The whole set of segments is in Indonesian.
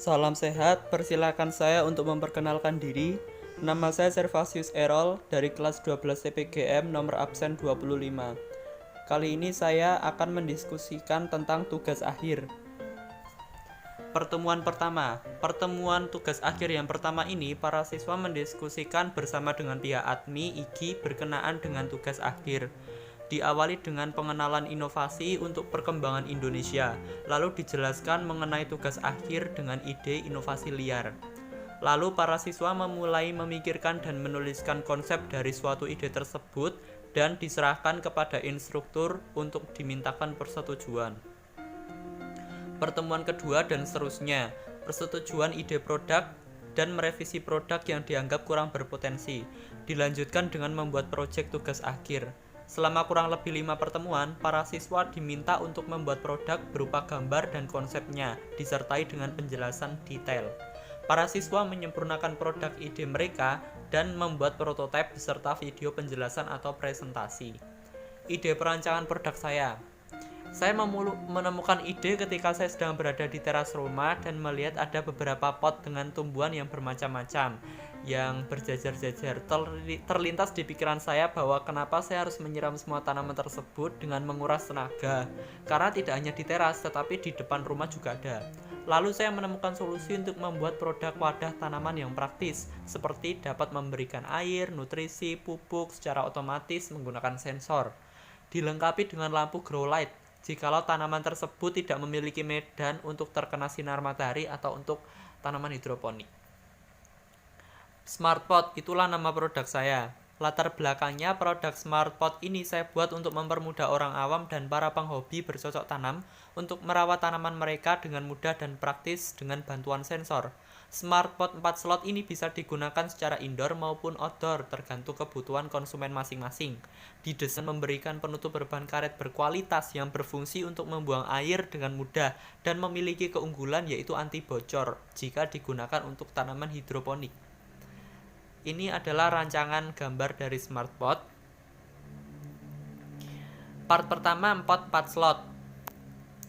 Salam sehat, persilakan saya untuk memperkenalkan diri. Nama saya Servasius Errol dari kelas 12 TPGM nomor absen 25. Kali ini saya akan mendiskusikan tentang tugas akhir. Pertemuan tugas akhir yang pertama ini, para siswa mendiskusikan bersama dengan pihak admi, IGI berkenaan dengan tugas akhir. Diawali dengan pengenalan inovasi untuk perkembangan Indonesia, lalu dijelaskan mengenai tugas akhir dengan ide inovasi liar. Lalu para siswa memulai memikirkan dan menuliskan konsep dari suatu ide tersebut dan diserahkan kepada instruktur untuk dimintakan persetujuan. Pertemuan kedua dan seterusnya, persetujuan ide produk dan merevisi produk yang dianggap kurang berpotensi. Dilanjutkan dengan membuat proyek tugas akhir. Selama kurang lebih 5 pertemuan, para siswa diminta untuk membuat produk berupa gambar dan konsepnya, disertai dengan penjelasan detail. Para siswa menyempurnakan produk ide mereka dan membuat prototipe beserta video penjelasan atau presentasi. Ide perancangan produk saya menemukan ide ketika saya sedang berada di teras rumah dan melihat ada beberapa pot dengan tumbuhan yang bermacam-macam yang berjajar-jajar. Terlintas di pikiran saya bahwa kenapa saya harus menyiram semua tanaman tersebut dengan menguras tenaga, karena tidak hanya di teras tetapi di depan rumah juga ada. Lalu saya menemukan solusi untuk membuat produk wadah tanaman yang praktis, seperti dapat memberikan air, nutrisi, pupuk secara otomatis menggunakan sensor, dilengkapi dengan lampu grow light jikalau tanaman tersebut tidak memiliki medan untuk terkena sinar matahari atau untuk tanaman hidroponik. Smart Pot, itulah nama produk saya. Latar belakangnya, produk Smart Pot ini saya buat untuk mempermudah orang awam dan para penghobi bercocok tanam untuk merawat tanaman mereka dengan mudah dan praktis dengan bantuan sensor. Smart Pot 4 slot ini bisa digunakan secara indoor maupun outdoor tergantung kebutuhan konsumen masing-masing. Didesain memberikan penutup berbahan karet berkualitas yang berfungsi untuk membuang air dengan mudah dan memiliki keunggulan yaitu anti bocor jika digunakan untuk tanaman hidroponik. Ini adalah rancangan gambar dari Smart Pot. Part pertama, pot 4 slot.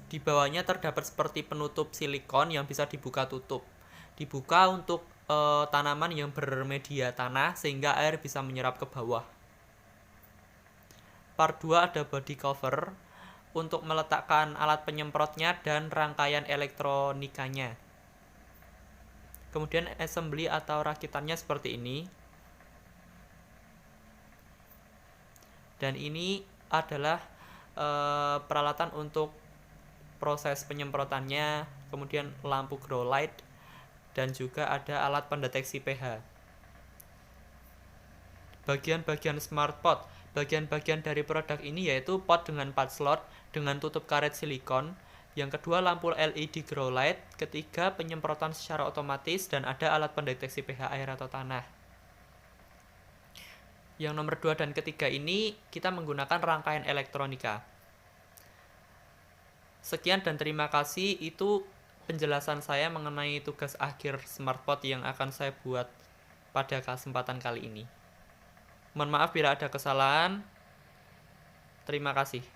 Di bawahnya terdapat seperti penutup silikon yang bisa dibuka tutup. Dibuka untuk tanaman yang bermedia tanah sehingga air bisa menyerap ke bawah. Part 2 ada body cover untuk meletakkan alat penyemprotnya dan rangkaian elektronikanya. Kemudian assembly atau rakitannya seperti ini. Dan ini adalah peralatan untuk proses penyemprotannya, kemudian lampu grow light, dan juga ada alat pendeteksi pH. Bagian-bagian Smart Pot. Bagian-bagian dari produk ini yaitu pot dengan 4 slot dengan tutup karet silikon. Yang kedua, lampu LED grow light. Ketiga, penyemprotan secara otomatis dan ada alat pendeteksi pH air atau tanah. Yang nomor 2 dan ketiga ini kita menggunakan rangkaian elektronika. Sekian dan terima kasih, itu penjelasan saya mengenai tugas akhir Smart Pot yang akan saya buat pada kesempatan kali ini. Mohon maaf bila ada kesalahan. Terima kasih.